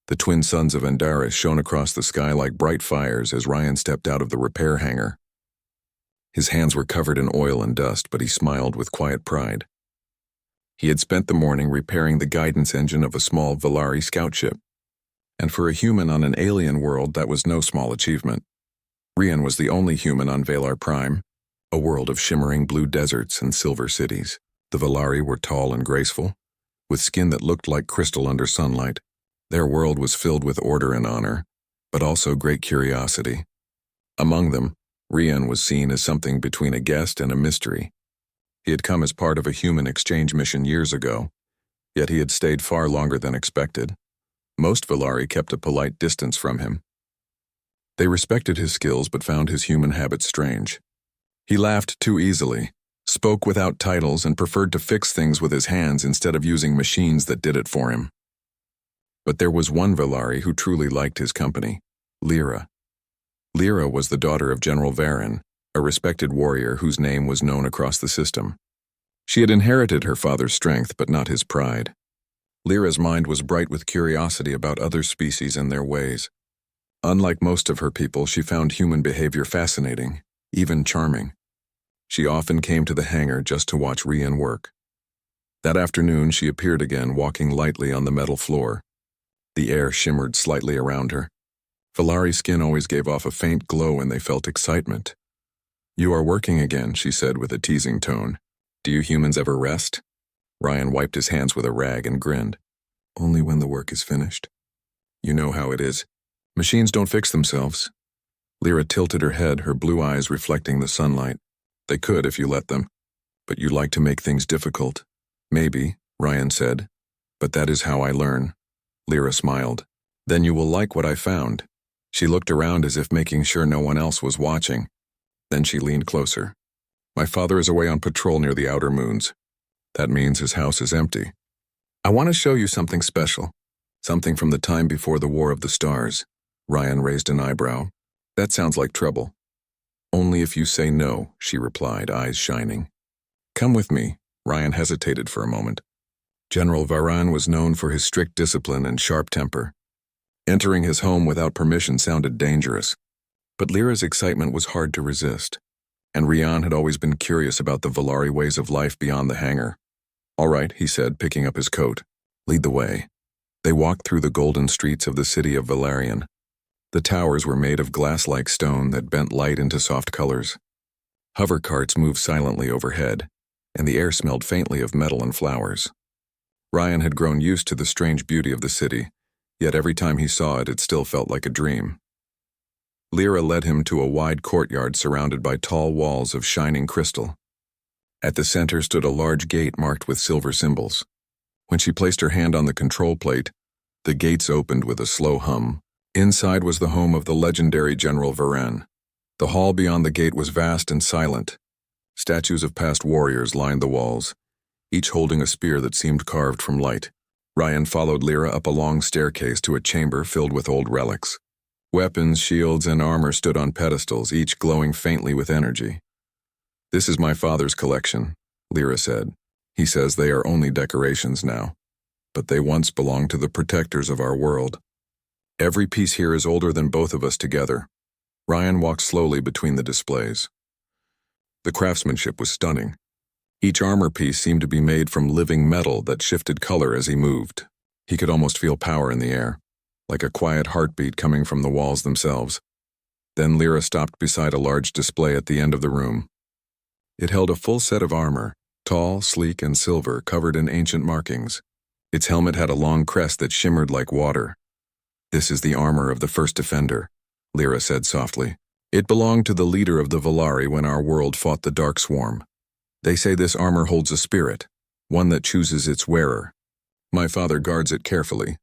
The twin suns of Andaris shone across the sky like bright fires as Ryan stepped out of the repair hangar. His hands were covered in oil and dust, but he smiled with quiet pride. He had spent the morning repairing the guidance engine of a small Valari scout ship, and for a human on an alien world, that was no small achievement. Rian was the only human on Valar Prime, a world of shimmering blue deserts and silver cities. The Valari were tall and graceful, with skin that looked like crystal under sunlight. Their world was filled with order and honor, but also great curiosity. Among them, Rian was seen as something between a guest and a mystery. He had come as part of a human exchange mission years ago, yet he had stayed far longer than expected. Most Valari kept a polite distance from him. They respected his skills but found his human habits strange. He laughed too easily, spoke without titles, and preferred to fix things with his hands instead of using machines that did it for him. But there was one Valari who truly liked his company, Lyra. Lyra was the daughter of General Varen, a respected warrior whose name was known across the system. She had inherited her father's strength but not his pride. Lyra's mind was bright with curiosity about other species and their ways. Unlike most of her people, she found human behavior fascinating, even charming. She often came to the hangar just to watch Rian work. That afternoon, she appeared again, walking lightly on the metal floor. The air shimmered slightly around her. Valari skin always gave off a faint glow when they felt excitement. "You are working again," she said with a teasing tone. "Do you humans ever rest?" Ryan wiped his hands with a rag and grinned. "Only when the work is finished. You know how it is. Machines don't fix themselves." Lyra tilted her head, her blue eyes reflecting the sunlight. "They could if you let them. But you like to make things difficult." "Maybe," Ryan said. "But that is how I learn." Lyra smiled. "Then you will like what I found." She looked around as if making sure no one else was watching. Then she leaned closer. "My father is away on patrol near the outer moons. That means his house is empty. I want to show you something special. Something from the time before the War of the Stars." Ryan raised an eyebrow. "That sounds like trouble." "Only if you say no," she replied, eyes shining. "Come with me." Ryan hesitated for a moment. General Varen was known for his strict discipline and sharp temper. Entering his home without permission sounded dangerous. But Lyra's excitement was hard to resist, and Rian had always been curious about the Valari ways of life beyond the hangar. "All right," he said, picking up his coat. "Lead the way." They walked through the golden streets of the city of Valerian. The towers were made of glass-like stone that bent light into soft colors. Hover carts moved silently overhead, and the air smelled faintly of metal and flowers. Ryan had grown used to the strange beauty of the city, yet every time he saw it, it still felt like a dream. Lyra led him to a wide courtyard surrounded by tall walls of shining crystal. At the center stood a large gate marked with silver symbols. When she placed her hand on the control plate, the gates opened with a slow hum. Inside was the home of the legendary General Varen. The hall beyond the gate was vast and silent. Statues of past warriors lined the walls, each holding a spear that seemed carved from light. Ryan followed Lyra up a long staircase to a chamber filled with old relics. Weapons, shields, and armor stood on pedestals, each glowing faintly with energy. "This is my father's collection," Lyra said. "He says they are only decorations now, but they once belonged to the protectors of our world. Every piece here is older than both of us together." Ryan walked slowly between the displays. The craftsmanship was stunning. Each armor piece seemed to be made from living metal that shifted color as he moved. He could almost feel power in the air, like a quiet heartbeat coming from the walls themselves. Then Lyra stopped beside a large display at the end of the room. It held a full set of armor, tall, sleek, and silver, covered in ancient markings. Its helmet had a long crest that shimmered like water. "This is the armor of the first defender," Lyra said softly. "It belonged to the leader of the Valari when our world fought the Dark Swarm. They say this armor holds a spirit, one that chooses its wearer. My father guards it carefully,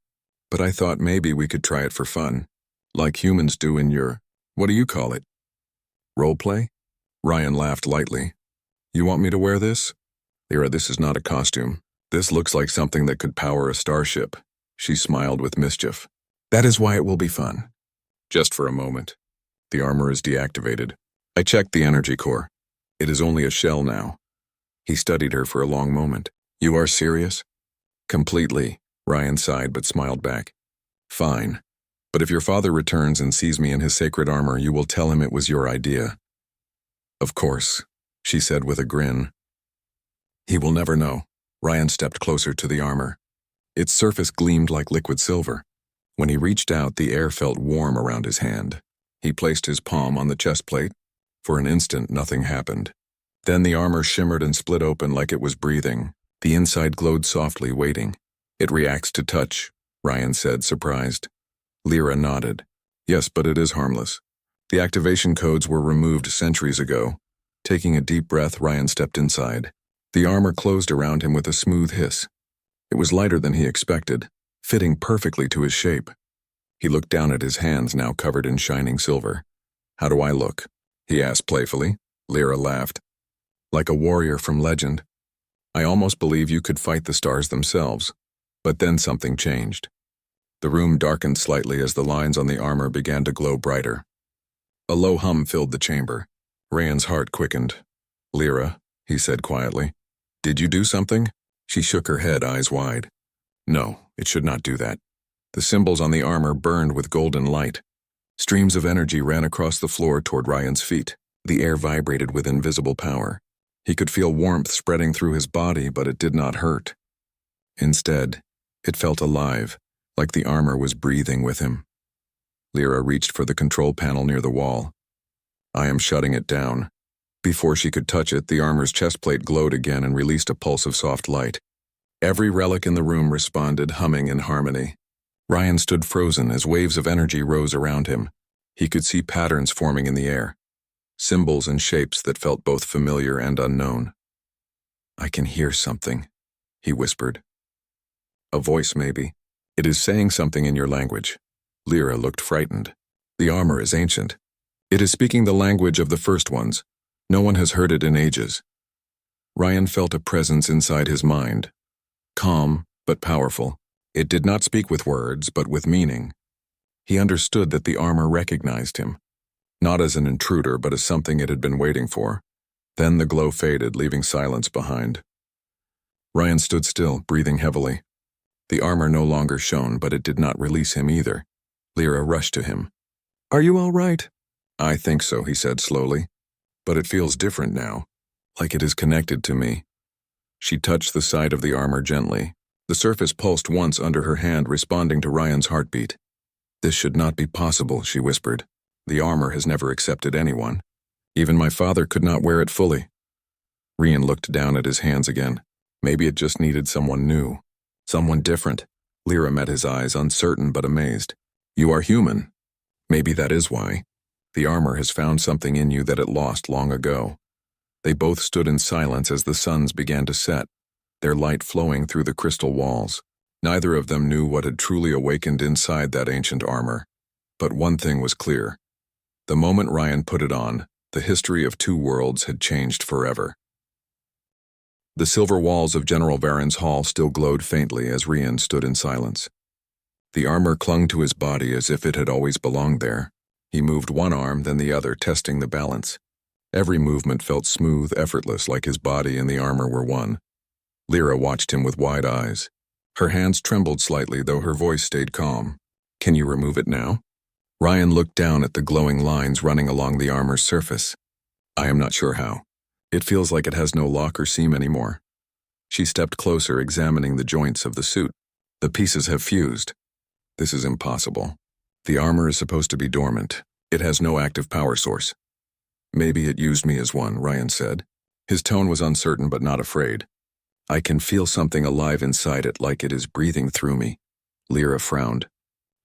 but I thought maybe we could try it for fun, like humans do in your, what do you call it? Roleplay?" Ryan laughed lightly. "You want me to wear this?" "Lyra, this is not a costume. This looks like something that could power a starship." She smiled with mischief. "That is why it will be fun." "Just for a moment. The armor is deactivated. I checked the energy core. It is only a shell now." He studied her for a long moment. "You are serious?" "Completely," Ryan sighed but smiled back. Fine. But if your father returns and sees me in his sacred armor, you will tell him it was your idea. Of course, she said with a grin. He will never know. Ryan stepped closer to the armor. Its surface gleamed like liquid silver. When he reached out, the air felt warm around his hand. He placed his palm on the chest plate. For an instant, nothing happened. Then the armor shimmered and split open like it was breathing. The inside glowed softly, waiting. It reacts to touch, Ryan said, surprised. Lyra nodded. Yes, but it is harmless. The activation codes were removed centuries ago. Taking a deep breath, Ryan stepped inside. The armor closed around him with a smooth hiss. It was lighter than he expected, fitting perfectly to his shape. He looked down at his hands, now covered in shining silver. How do I look? He asked playfully. Lyra laughed. Like a warrior from legend. I almost believe you could fight the stars themselves. But then something changed. The room darkened slightly as the lines on the armor began to glow brighter. A low hum filled the chamber. Ryan's heart quickened. Lyra, he said quietly. Did you do something? She shook her head, eyes wide. No, it should not do that. The symbols on the armor burned with golden light. Streams of energy ran across the floor toward Ryan's feet. The air vibrated with invisible power. He could feel warmth spreading through his body, but it did not hurt. Instead, it felt alive, like the armor was breathing with him. Lyra reached for the control panel near the wall. I am shutting it down. Before she could touch it, the armor's chest plate glowed again and released a pulse of soft light. Every relic in the room responded, humming in harmony. Ryan stood frozen as waves of energy rose around him. He could see patterns forming in the air, symbols and shapes that felt both familiar and unknown. I can hear something, he whispered. A voice, maybe. It is saying something in your language. Lyra looked frightened. The armor is ancient. It is speaking the language of the first ones. No one has heard it in ages. Ryan felt a presence inside his mind. Calm, but powerful. It did not speak with words, but with meaning. He understood that the armor recognized him, not as an intruder, but as something it had been waiting for. Then the glow faded, leaving silence behind. Ryan stood still, breathing heavily. The armor no longer shone, but it did not release him either. Lyra rushed to him. Are you all right? I think so, he said slowly. But it feels different now, like it is connected to me. She touched the side of the armor gently. The surface pulsed once under her hand, responding to Ryan's heartbeat. This should not be possible, she whispered. The armor has never accepted anyone. Even my father could not wear it fully. Ryan looked down at his hands again. Maybe it just needed someone new. Someone different. Lyra met his eyes, uncertain but amazed. You are human. Maybe that is why. The armor has found something in you that it lost long ago. They both stood in silence as the suns began to set, their light flowing through the crystal walls. Neither of them knew what had truly awakened inside that ancient armor. But one thing was clear. The moment Ryan put it on, the history of two worlds had changed forever. The silver walls of General Varen's hall still glowed faintly as Ryan stood in silence. The armor clung to his body as if it had always belonged there. He moved one arm, then the other, testing the balance. Every movement felt smooth, effortless, like his body and the armor were one. Lyra watched him with wide eyes. Her hands trembled slightly, though her voice stayed calm. Can you remove it now? Ryan looked down at the glowing lines running along the armor's surface. I am not sure how. It feels like it has no lock or seam anymore. She stepped closer, examining the joints of the suit. The pieces have fused. This is impossible. The armor is supposed to be dormant. It has no active power source. Maybe it used me as one, Ryan said. His tone was uncertain but not afraid. I can feel something alive inside it, like it is breathing through me. Lyra frowned.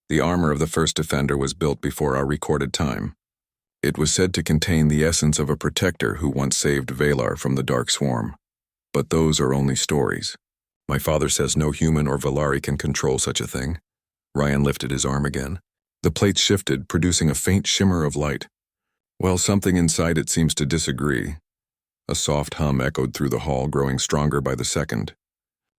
The armor of the first defender was built before our recorded time. It was said to contain the essence of a protector who once saved Valar from the Dark Swarm. But those are only stories. My father says no human or Valari can control such a thing. Ryan lifted his arm again. The plates shifted, producing a faint shimmer of light. Well, something inside it seems to disagree. A soft hum echoed through the hall, growing stronger by the second.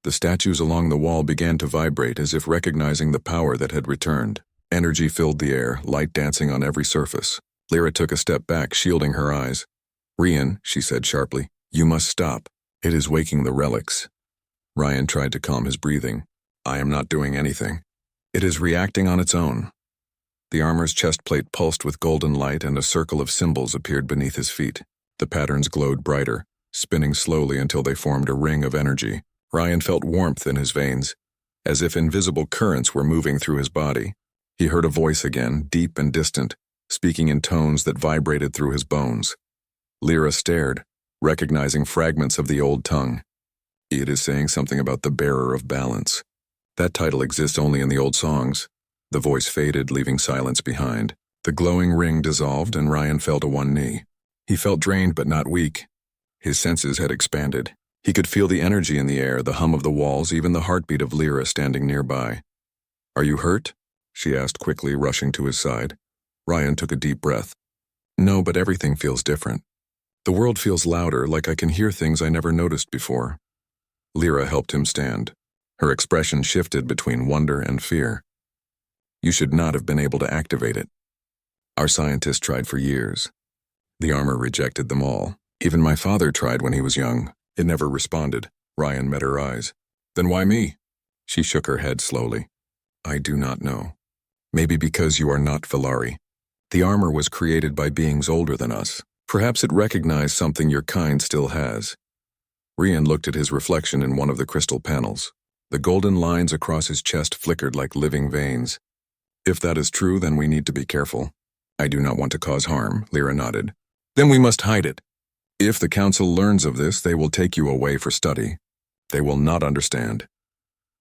The statues along the wall began to vibrate as if recognizing the power that had returned. Energy filled the air, light dancing on every surface. Lyra took a step back, shielding her eyes. Ryan, she said sharply, you must stop. It is waking the relics. Ryan tried to calm his breathing. I am not doing anything. It is reacting on its own. The armor's chest plate pulsed with golden light and a circle of symbols appeared beneath his feet. The patterns glowed brighter, spinning slowly until they formed a ring of energy. Ryan felt warmth in his veins, as if invisible currents were moving through his body. He heard a voice again, deep and distant, speaking in tones that vibrated through his bones. Lyra stared, recognizing fragments of the old tongue. It is saying something about the bearer of balance. That title exists only in the old songs. The voice faded, leaving silence behind. The glowing ring dissolved, and Ryan fell to one knee. He felt drained but not weak. His senses had expanded. He could feel the energy in the air, the hum of the walls, even the heartbeat of Lyra standing nearby. "Are you hurt?" she asked quickly, rushing to his side. Ryan took a deep breath. "No, but everything feels different. The world feels louder, like I can hear things I never noticed before." Lyra helped him stand. Her expression shifted between wonder and fear. "You should not have been able to activate it. Our scientists tried for years. The armor rejected them all. Even my father tried when he was young. It never responded." Ryan met her eyes. "Then why me?" She shook her head slowly. "I do not know. Maybe because you are not Villari. The armor was created by beings older than us. Perhaps it recognized something your kind still has." Ryan looked at his reflection in one of the crystal panels. The golden lines across his chest flickered like living veins. "If that is true, then we need to be careful." "I do not want to cause harm," Lyra nodded. "Then we must hide it. If the council learns of this, they will take you away for study. They will not understand."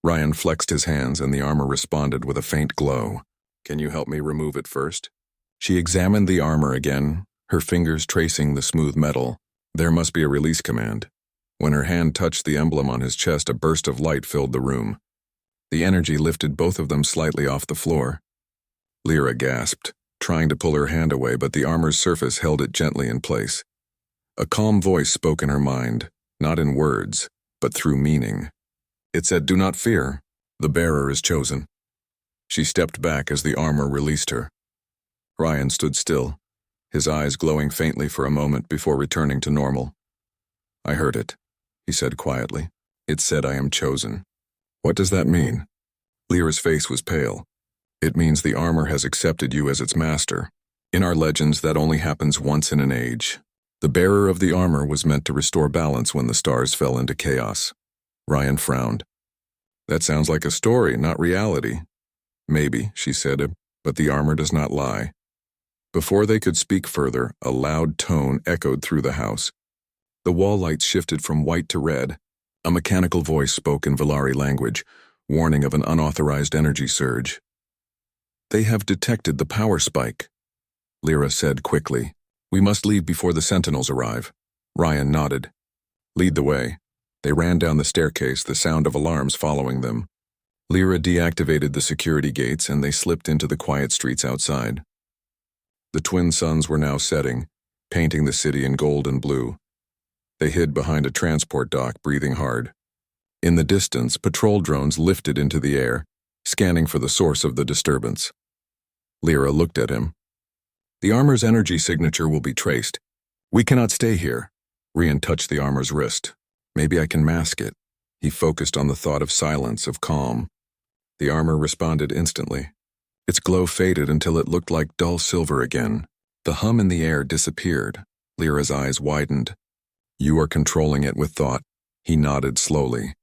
Ryan flexed his hands and the armor responded with a faint glow. "Can you help me remove it first?" She examined the armor again, her fingers tracing the smooth metal. There must be a release command. When her hand touched the emblem on his chest, a burst of light filled the room. The energy lifted both of them slightly off the floor. Lyra gasped, trying to pull her hand away, but the armor's surface held it gently in place. A calm voice spoke in her mind, not in words, but through meaning. It said, "Do not fear. The bearer is chosen." She stepped back as the armor released her. Ryan stood still, his eyes glowing faintly for a moment before returning to normal. "I heard it," he said quietly. "It said I am chosen." "What does that mean?" Lyra's face was pale. "It means the armor has accepted you as its master. In our legends, that only happens once in an age. The bearer of the armor was meant to restore balance when the stars fell into chaos." Ryan frowned. "That sounds like a story, not reality." "Maybe," she said, "but the armor does not lie." Before they could speak further, a loud tone echoed through the house. The wall lights shifted from white to red. A mechanical voice spoke in Villari language, warning of an unauthorized energy surge. "They have detected the power spike," Lyra said quickly. "We must leave before the sentinels arrive." Ryan nodded. "Lead the way." They ran down the staircase, the sound of alarms following them. Lyra deactivated the security gates and they slipped into the quiet streets outside. The twin suns were now setting, painting the city in gold and blue. They hid behind a transport dock, breathing hard. In the distance, patrol drones lifted into the air, scanning for the source of the disturbance. Lyra looked at him. "The armor's energy signature will be traced. We cannot stay here." Ryan touched the armor's wrist. "Maybe I can mask it." He focused on the thought of silence, of calm. The armor responded instantly. Its glow faded until it looked like dull silver again. The hum in the air disappeared. Lyra's eyes widened. "You are controlling it with thought." He nodded slowly.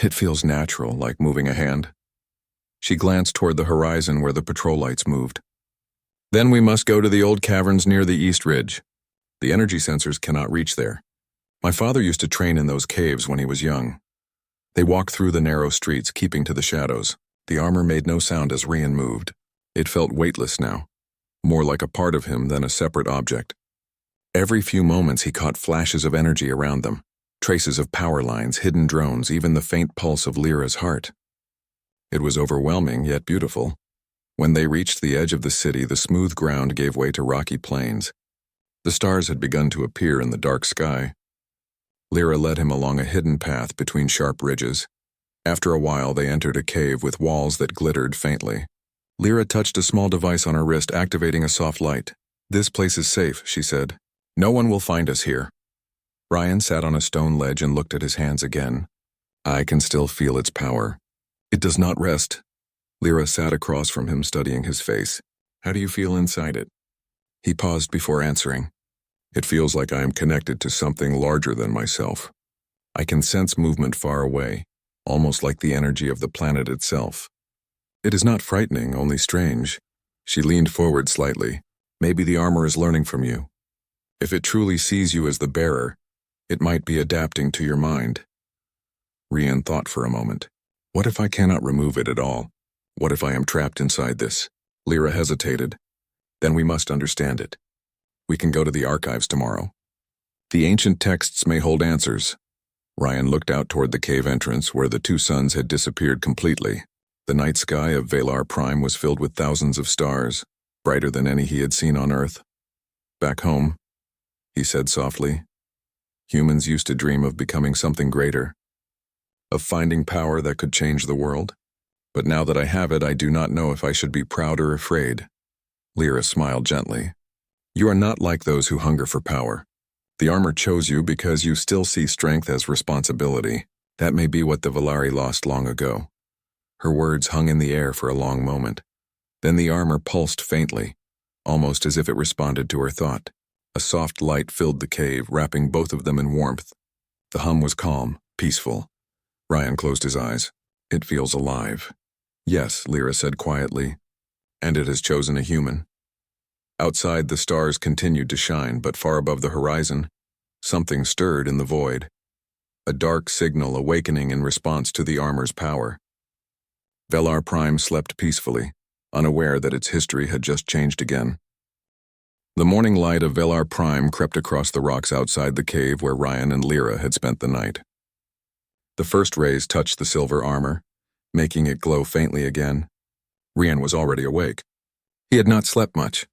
"It feels natural, like moving a hand." She glanced toward the horizon where the patrol lights moved. "Then we must go to the old caverns near the East Ridge. The energy sensors cannot reach there. My father used to train in those caves when he was young." They walked through the narrow streets, keeping to the shadows. The armor made no sound as Ryan moved. It felt weightless now, more like a part of him than a separate object. Every few moments he caught flashes of energy around them, traces of power lines, hidden drones, even the faint pulse of Lyra's heart. It was overwhelming, yet beautiful. When they reached the edge of the city, the smooth ground gave way to rocky plains. The stars had begun to appear in the dark sky. Lyra led him along a hidden path between sharp ridges. After a while, they entered a cave with walls that glittered faintly. Lyra touched a small device on her wrist, activating a soft light. "This place is safe," she said. "No one will find us here." Ryan sat on a stone ledge and looked at his hands again. "I can still feel its power. It does not rest. Lyra sat across from him, studying his face. How do you feel inside it? He paused before answering. It feels like I am connected to something larger than myself. I can sense movement far away, almost like the energy of the planet itself. It is not frightening, only strange. She leaned forward slightly. Maybe the armor is learning from you. If it truly sees you as the bearer, it might be adapting to your mind. Rian thought for a moment. What if I cannot remove it at all? What if I am trapped inside this? Lyra hesitated. Then we must understand it. We can go to the archives tomorrow. The ancient texts may hold answers. Ryan looked out toward the cave entrance where the two suns had disappeared completely. The night sky of Valar Prime was filled with thousands of stars, brighter than any he had seen on Earth. Back home, he said softly, humans used to dream of becoming something greater, of finding power that could change the world. But now that I have it, I do not know if I should be proud or afraid. Lyra smiled gently. You are not like those who hunger for power. The armor chose you because you still see strength as responsibility. That may be what the Valari lost long ago. Her words hung in the air for a long moment. Then the armor pulsed faintly, almost as if it responded to her thought. A soft light filled the cave, wrapping both of them in warmth. The hum was calm, peaceful. Ryan closed his eyes. It feels alive. Yes, Lyra said quietly. And it has chosen a human. Outside, the stars continued to shine, but far above the horizon, something stirred in the void. A dark signal awakening in response to the armor's power. Valar Prime slept peacefully, unaware that its history had just changed again. The morning light of Valar Prime crept across the rocks outside the cave where Ryan and Lyra had spent the night. The first rays touched the silver armor, making it glow faintly again. Rian was already awake. He had not slept much.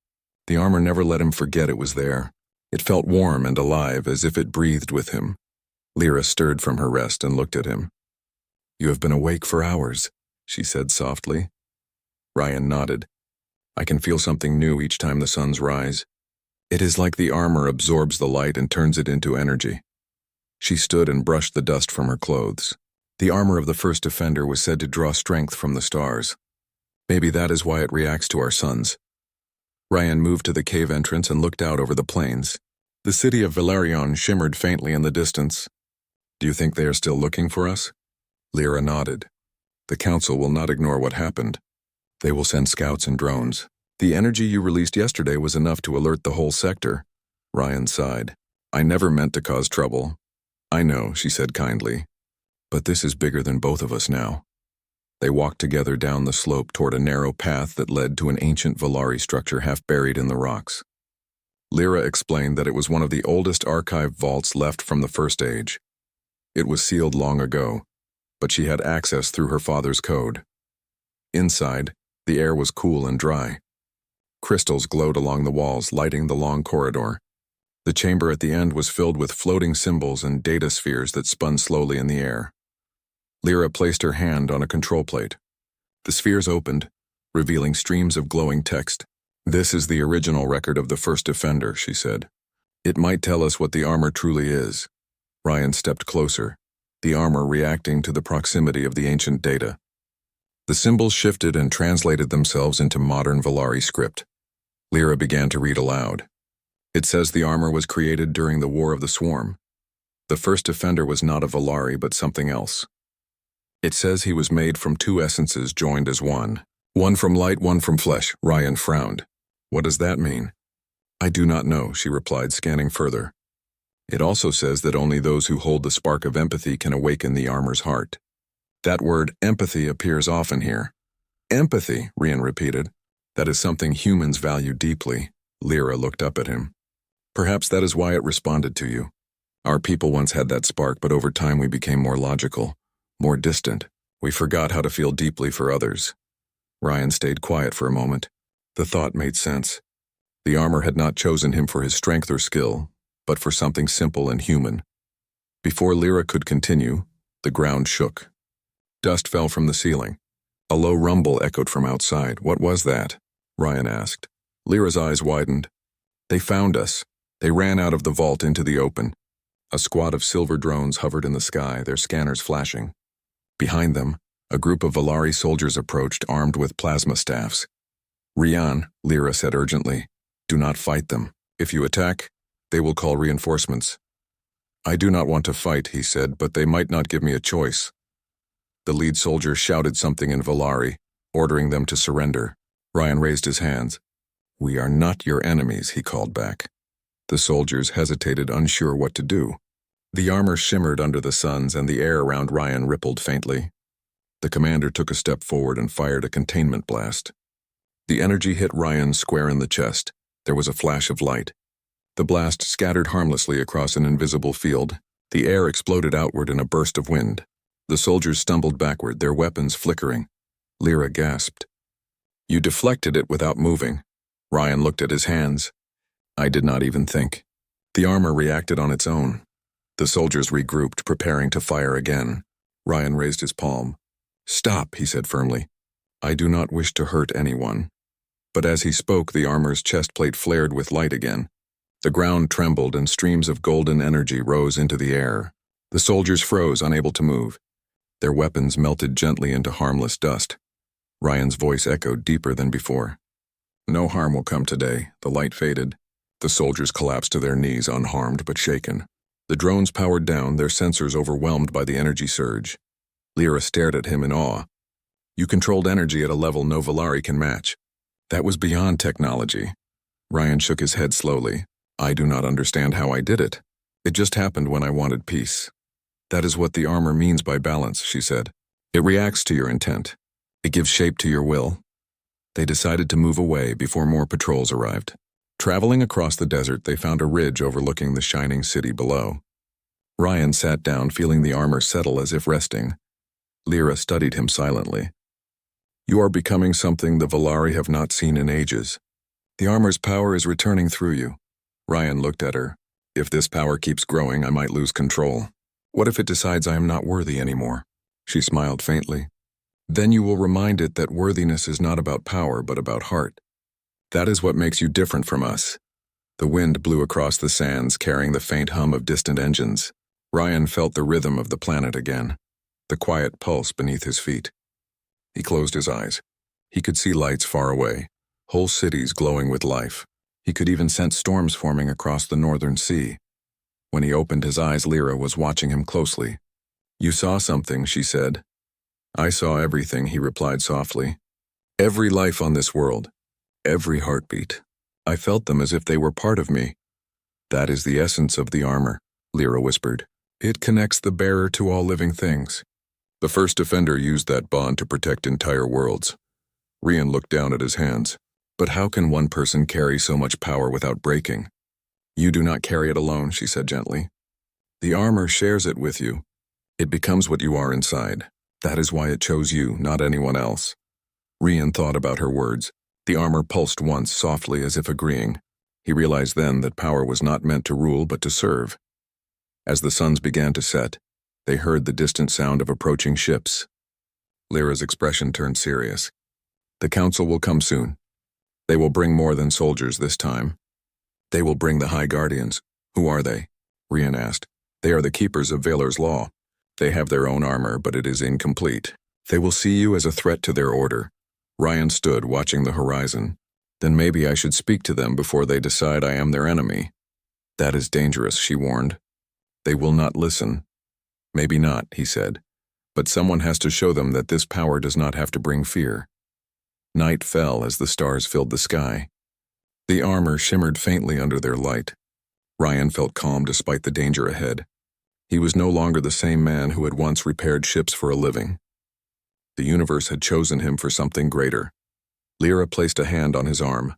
The armor never let him forget it was there. It felt warm and alive, as if it breathed with him. Lyra stirred from her rest and looked at him. You have been awake for hours, she said softly. Ryan nodded. I can feel something new each time the suns rise. It is like the armor absorbs the light and turns it into energy. She stood and brushed the dust from her clothes. The armor of the first defender was said to draw strength from the stars. Maybe that is why it reacts to our suns. Ryan moved to the cave entrance and looked out over the plains. The city of Valerion shimmered faintly in the distance. Do you think they are still looking for us? Lyra nodded. The council will not ignore what happened. They will send scouts and drones. The energy you released yesterday was enough to alert the whole sector. Ryan sighed. I never meant to cause trouble. I know, she said kindly. But this is bigger than both of us now. They walked together down the slope toward a narrow path that led to an ancient Valari structure half buried in the rocks. Lyra explained that it was one of the oldest archive vaults left from the First Age. It was sealed long ago, but she had access through her father's code. Inside, the air was cool and dry. Crystals glowed along the walls, lighting the long corridor. The chamber at the end was filled with floating symbols and data spheres that spun slowly in the air. Lyra placed her hand on a control plate. The spheres opened, revealing streams of glowing text. This is the original record of the first defender, she said. It might tell us what the armor truly is. Ryan stepped closer, the armor reacting to the proximity of the ancient data. The symbols shifted and translated themselves into modern Valari script. Lyra began to read aloud. It says the armor was created during the War of the Swarm. The first defender was not a Valari, but something else. It says he was made from two essences joined as one. One from light, one from flesh. Ryan frowned. What does that mean? I do not know, she replied, scanning further. It also says that only those who hold the spark of empathy can awaken the armor's heart. That word, empathy, appears often here. Empathy, Rian repeated. That is something humans value deeply. Lyra looked up at him. Perhaps that is why it responded to you. Our people once had that spark, but over time we became more logical, more distant. We forgot how to feel deeply for others. Ryan stayed quiet for a moment. The thought made sense. The armor had not chosen him for his strength or skill, but for something simple and human. Before Lyra could continue, the ground shook. Dust fell from the ceiling. A low rumble echoed from outside. What was that? Ryan asked. Lyra's eyes widened. They found us. They ran out of the vault into the open. A squad of silver drones hovered in the sky, their scanners flashing. Behind them, A group of Valari soldiers approached armed with plasma staffs. "Rian," Lyra said urgently, "do not fight them. If you attack, they will call reinforcements." "I do not want to fight," he said, "but they might not give me a choice." The lead soldier shouted something in Valari, ordering them to surrender. Ryan raised his hands. "We are not your enemies," he called back. The soldiers hesitated, unsure what to do. The armor shimmered under the suns, and the air around Ryan rippled faintly. The commander took a step forward and fired a containment blast. The energy hit Ryan square in the chest. There was a flash of light. The blast scattered harmlessly across an invisible field. The air exploded outward in a burst of wind. The soldiers stumbled backward, their weapons flickering. Lyra gasped. "You deflected it without moving." Ryan looked at his hands. "I did not even think." The armor reacted on its own. The soldiers regrouped, preparing to fire again. Ryan raised his palm. "Stop," he said firmly. "I do not wish to hurt anyone." But as he spoke, the armor's chest plate flared with light again. The ground trembled and streams of golden energy rose into the air. The soldiers froze, unable to move. Their weapons melted gently into harmless dust. Ryan's voice echoed deeper than before. "No harm will come today." The light faded. The soldiers collapsed to their knees, unharmed but shaken. The drones powered down, their sensors overwhelmed by the energy surge. Lyra stared at him in awe. "You controlled energy at a level no Valari can match. That was beyond technology." Ryan shook his head slowly. "I do not understand how I did it. It just happened when I wanted peace." "That is what the armor means by balance," she said. "It reacts to your intent. It gives shape to your will." They decided to move away before more patrols arrived. Traveling across the desert, they found a ridge overlooking the shining city below. Ryan sat down, feeling the armor settle as if resting. Lyra studied him silently. "You are becoming something the Valari have not seen in ages. The armor's power is returning through you." Ryan looked at her. "If this power keeps growing, I might lose control. What if it decides I am not worthy anymore?" She smiled faintly. "Then you will remind it that worthiness is not about power, but about heart. That is what makes you different from us." The wind blew across the sands, carrying the faint hum of distant engines. Ryan felt the rhythm of the planet again, the quiet pulse beneath his feet. He closed his eyes. He could see lights far away, whole cities glowing with life. He could even sense storms forming across the northern sea. When he opened his eyes, Lyra was watching him closely. "You saw something," she said. "I saw everything," he replied softly. "Every life on this world. Every heartbeat. I felt them as if they were part of me." "That is the essence of the armor," Lyra whispered. "It connects the bearer to all living things. The first defender used that bond to protect entire worlds." Rian looked down at his hands. "But how can one person carry so much power without breaking?" "You do not carry it alone," she said gently. "The armor shares it with you. It becomes what you are inside. That is why it chose you, not anyone else." Rian thought about her words. The armor pulsed once, softly as if agreeing. He realized then that power was not meant to rule but to serve. As the suns began to set, they heard the distant sound of approaching ships. Lyra's expression turned serious. "The council will come soon. They will bring more than soldiers this time. They will bring the High Guardians." "Who are they?" Rian asked. "They are the keepers of Valor's law. They have their own armor, but it is incomplete. They will see you as a threat to their order." Ryan stood, watching the horizon. "Then maybe I should speak to them before they decide I am their enemy." "That is dangerous," she warned. "They will not listen." "Maybe not," he said. "But someone has to show them that this power does not have to bring fear." Night fell as the stars filled the sky. The armor shimmered faintly under their light. Ryan felt calm despite the danger ahead. He was no longer the same man who had once repaired ships for a living. The universe had chosen him for something greater. Lyra placed a hand on his arm.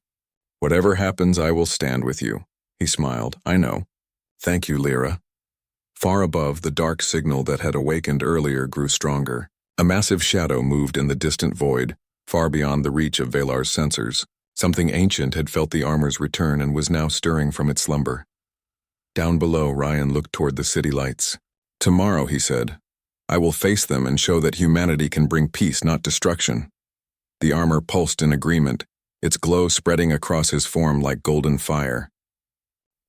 "Whatever happens, I will stand with you." He smiled. "I know." "Thank you, Lyra." Far above, the dark signal that had awakened earlier grew stronger. A massive shadow moved in the distant void, far beyond the reach of Valar's sensors. Something ancient had felt the armor's return and was now stirring from its slumber. Down below, Ryan looked toward the city lights. "Tomorrow," he said, "I will face them and show that humanity can bring peace, not destruction." The armor pulsed in agreement, its glow spreading across his form like golden fire.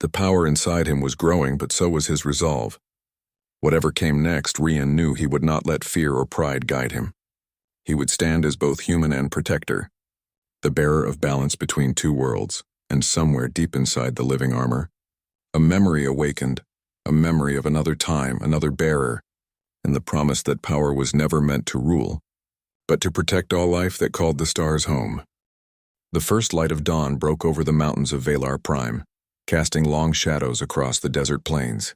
The power inside him was growing, but so was his resolve. Whatever came next, Rian knew he would not let fear or pride guide him. He would stand as both human and protector, the bearer of balance between two worlds, and somewhere deep inside the living armor, a memory awakened, a memory of another time, another bearer, and the promise that power was never meant to rule, but to protect all life that called the stars home. The first light of dawn broke over the mountains of Valar Prime, casting long shadows across the desert plains.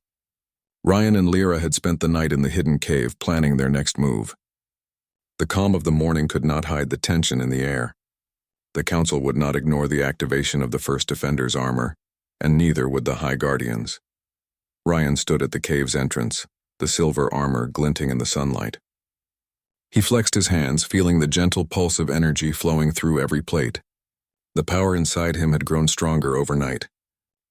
Ryan and Lyra had spent the night in the hidden cave planning their next move. The calm of the morning could not hide the tension in the air. The Council would not ignore the activation of the First Defender's armor, and neither would the High Guardians. Ryan stood at the cave's entrance, the silver armor glinting in the sunlight. He flexed his hands, feeling the gentle pulse of energy flowing through every plate. The power inside him had grown stronger overnight.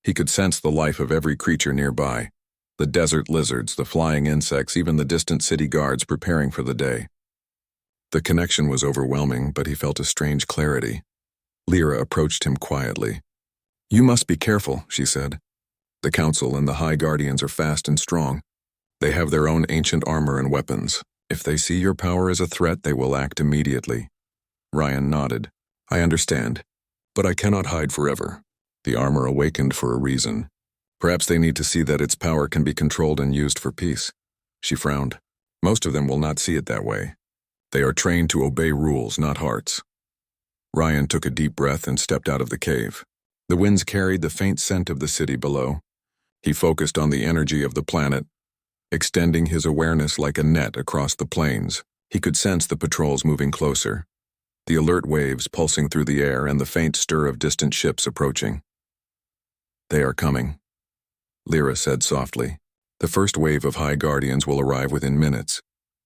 He could sense the life of every creature nearby, the desert lizards, the flying insects, even the distant city guards preparing for the day. The connection was overwhelming, but he felt a strange clarity. Lyra approached him quietly. "You must be careful," she said. "The Council and the High Guardians are fast and strong. They have their own ancient armor and weapons. If they see your power as a threat, they will act immediately." Ryan nodded. "I understand, but I cannot hide forever. The armor awakened for a reason. Perhaps they need to see that its power can be controlled and used for peace." She frowned. "Most of them will not see it that way. They are trained to obey rules, not hearts." Ryan took a deep breath and stepped out of the cave. The winds carried the faint scent of the city below. He focused on the energy of the planet, extending his awareness like a net across the plains. He could sense the patrols moving closer, the alert waves pulsing through the air and the faint stir of distant ships approaching. "They are coming," Lyra said softly. "The first wave of High Guardians will arrive within minutes."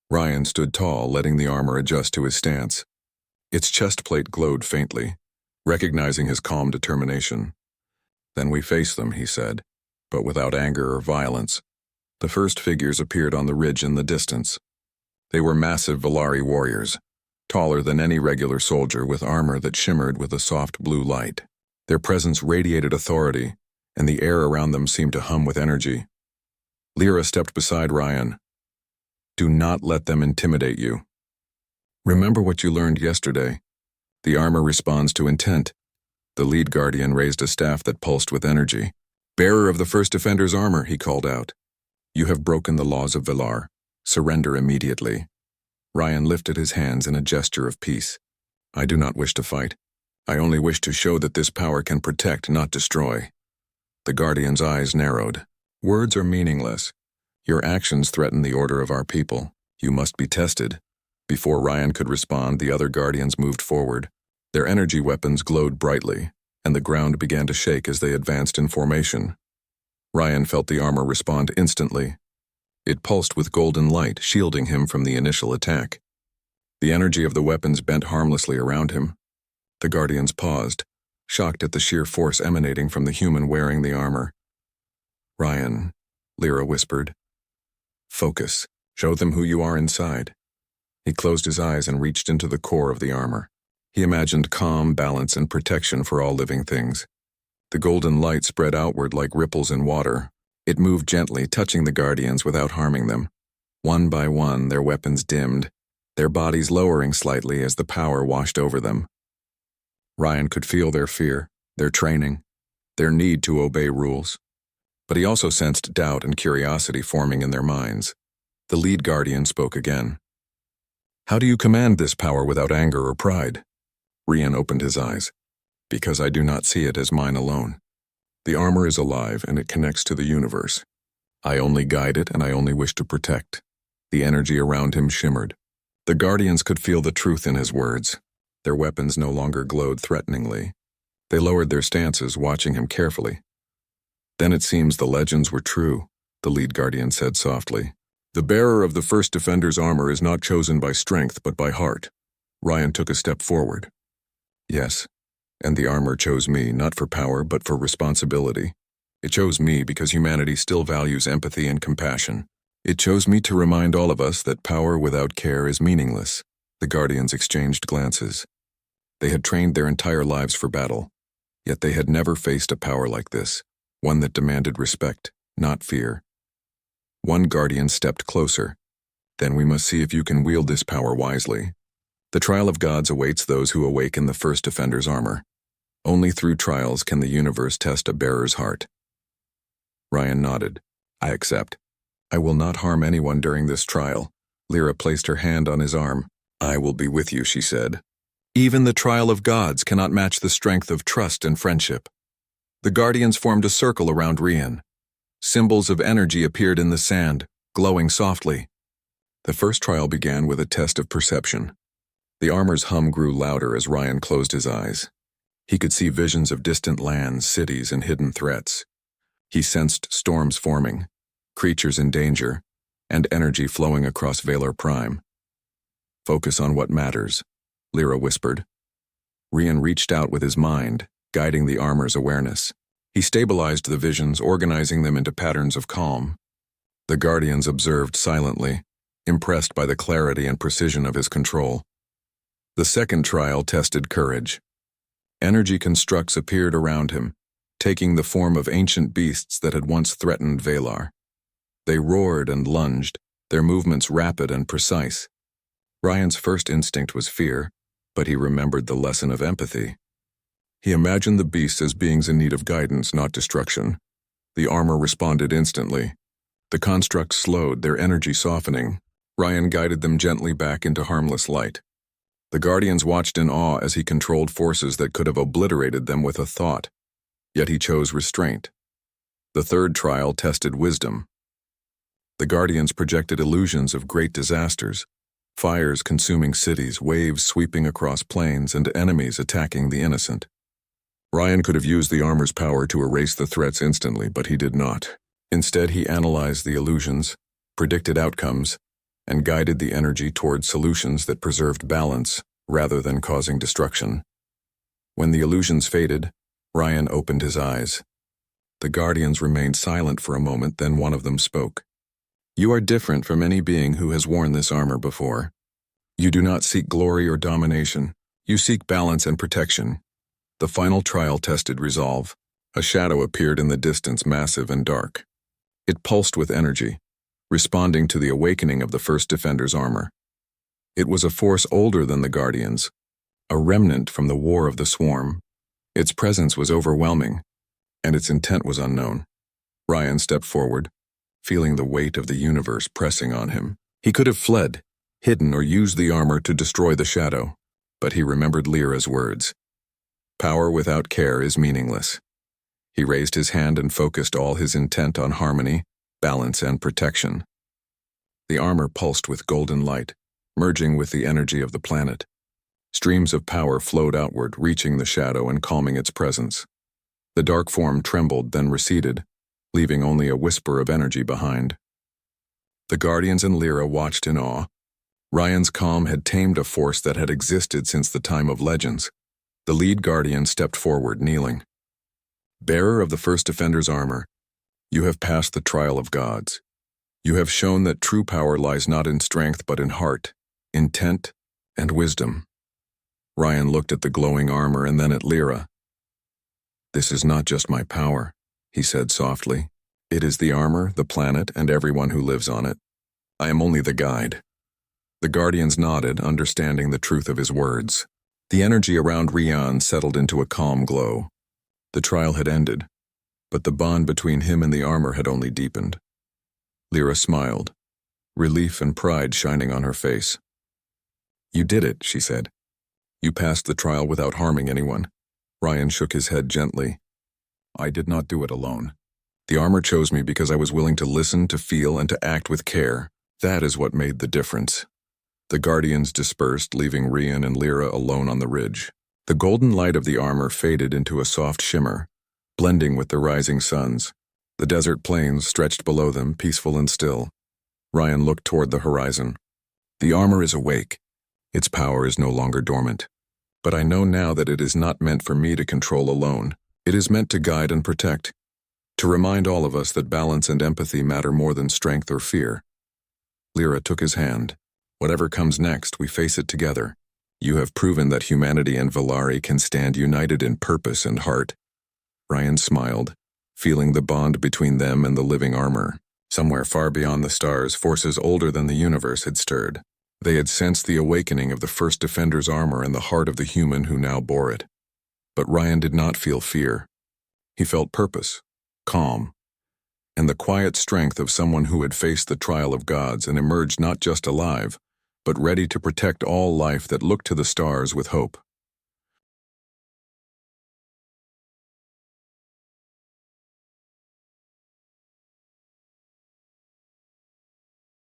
Ryan stood tall, letting the armor adjust to his stance. Its chest plate glowed faintly, recognizing his calm determination. "Then we face them," he said, but without anger or violence. The first figures appeared on the ridge in the distance. They were massive Valari warriors, taller than any regular soldier, with armor that shimmered with a soft blue light. Their presence radiated authority, and the air around them seemed to hum with energy. Lyra stepped beside Ryan. "Do not let them intimidate you. Remember what you learned yesterday. The armor responds to intent." The lead guardian raised a staff that pulsed with energy. "Bearer of the First Defender's armor," he called out. "You have broken the laws of Valar. Surrender immediately." Ryan lifted his hands in a gesture of peace. "I do not wish to fight. I only wish to show that this power can protect, not destroy." The guardian's eyes narrowed. "Words are meaningless. Your actions threaten the order of our people. You must be tested." Before Ryan could respond, the other guardians moved forward. Their energy weapons glowed brightly, and the ground began to shake as they advanced in formation. Ryan felt the armor respond instantly. It pulsed with golden light, shielding him from the initial attack. The energy of the weapons bent harmlessly around him. The guardians paused, shocked at the sheer force emanating from the human wearing the armor. "Ryan," Lyra whispered. "Focus. Show them who you are inside." He closed his eyes and reached into the core of the armor. He imagined calm, balance, and protection for all living things. The golden light spread outward like ripples in water. It moved gently, touching the guardians without harming them. One by one, their weapons dimmed, their bodies lowering slightly as the power washed over them. Ryan could feel their fear, their training, their need to obey rules. But he also sensed doubt and curiosity forming in their minds. The lead guardian spoke again. "How do you command this power without anger or pride?" Ryan opened his eyes. "Because I do not see it as mine alone. The armor is alive and it connects to the universe. I only guide it and I only wish to protect." The energy around him shimmered. The guardians could feel the truth in his words. Their weapons no longer glowed threateningly. They lowered their stances, watching him carefully. "Then it seems the legends were true," the lead guardian said softly. "The bearer of the First Defender's armor is not chosen by strength but by heart." Ryan took a step forward. "Yes, and the armor chose me, not for power but for responsibility. It chose me because humanity still values empathy and compassion. It chose me to remind all of us that power without care is meaningless." The guardians exchanged glances. They had trained their entire lives for battle, yet they had never faced a power like this, one that demanded respect, not fear. One guardian stepped closer. "Then we must see if you can wield this power wisely." The trial of gods awaits those who awaken the first defender's armor. Only through trials can the universe test a bearer's heart. Ryan nodded. I accept. I will not harm anyone during this trial. Lyra placed her hand on his arm. I will be with you, she said. Even the trial of gods cannot match the strength of trust and friendship. The guardians formed a circle around Ryan. Symbols of energy appeared in the sand, glowing softly. The first trial began with a test of perception. The armor's hum grew louder as Ryan closed his eyes. He could see visions of distant lands, cities, and hidden threats. He sensed storms forming, creatures in danger, and energy flowing across Valor Prime. Focus on what matters, Lyra whispered. Ryan reached out with his mind, guiding the armor's awareness. He stabilized the visions, organizing them into patterns of calm. The guardians observed silently, impressed by the clarity and precision of his control. The second trial tested courage. Energy constructs appeared around him, taking the form of ancient beasts that had once threatened Valar. They roared and lunged, their movements rapid and precise. Ryan's first instinct was fear, but he remembered the lesson of empathy. He imagined the beasts as beings in need of guidance, not destruction. The armor responded instantly. The constructs slowed, their energy softening. Ryan guided them gently back into harmless light. The guardians watched in awe as he controlled forces that could have obliterated them with a thought. Yet he chose restraint. The third trial tested wisdom. The guardians projected illusions of great disasters, fires consuming cities, waves sweeping across plains, and enemies attacking the innocent. Ryan could have used the armor's power to erase the threats instantly, but he did not. Instead, he analyzed the illusions, predicted outcomes, and guided the energy toward solutions that preserved balance rather than causing destruction. When the illusions faded, Ryan opened his eyes. The guardians remained silent for a moment, then one of them spoke. You are different from any being who has worn this armor before. You do not seek glory or domination. You seek balance and protection. The final trial tested resolve. A shadow appeared in the distance, massive and dark. It pulsed with energy, responding to the awakening of the first defender's armor. It was a force older than the guardians, a remnant from the War of the Swarm. Its presence was overwhelming, and its intent was unknown. Ryan stepped forward, feeling the weight of the universe pressing on him. He could have fled, hidden, or used the armor to destroy the shadow, but he remembered Lyra's words. Power without care is meaningless. He raised his hand and focused all his intent on harmony, balance, and protection. The armor pulsed with golden light, merging with the energy of the planet. Streams of power flowed outward, reaching the shadow and calming its presence. The dark form trembled, then receded, leaving only a whisper of energy behind. The guardians and Lyra watched in awe. Ryan's calm had tamed a force that had existed since the time of legends. The lead guardian stepped forward, kneeling. Bearer of the first defender's armor, you have passed the trial of gods. You have shown that true power lies not in strength but in heart, intent, and wisdom. Ryan looked at the glowing armor and then at Lyra. This is not just my power, he said softly. It is the armor, the planet, and everyone who lives on it. I am only the guide. The guardians nodded, understanding the truth of his words. The energy around Ryan settled into a calm glow. The trial had ended, but the bond between him and the armor had only deepened. Lyra smiled, relief and pride shining on her face. You did it, she said. You passed the trial without harming anyone. Ryan shook his head gently. I did not do it alone. The armor chose me because I was willing to listen, to feel, and to act with care. That is what made the difference. The guardians dispersed, leaving Ryan and Lyra alone on the ridge. The golden light of the armor faded into a soft shimmer, blending with the rising suns. The desert plains stretched below them, peaceful and still. Ryan looked toward the horizon. The armor is awake. Its power is no longer dormant. But I know now that it is not meant for me to control alone. It is meant to guide and protect, to remind all of us that balance and empathy matter more than strength or fear. Lyra took his hand. Whatever comes next, we face it together. You have proven that humanity and Valari can stand united in purpose and heart. Ryan smiled, feeling the bond between them and the living armor. Somewhere far beyond the stars, forces older than the universe had stirred. They had sensed the awakening of the first defender's armor in the heart of the human who now bore it. But Ryan did not feel fear. He felt purpose, calm, and the quiet strength of someone who had faced the trial of gods and emerged not just alive, but ready to protect all life that looked to the stars with hope.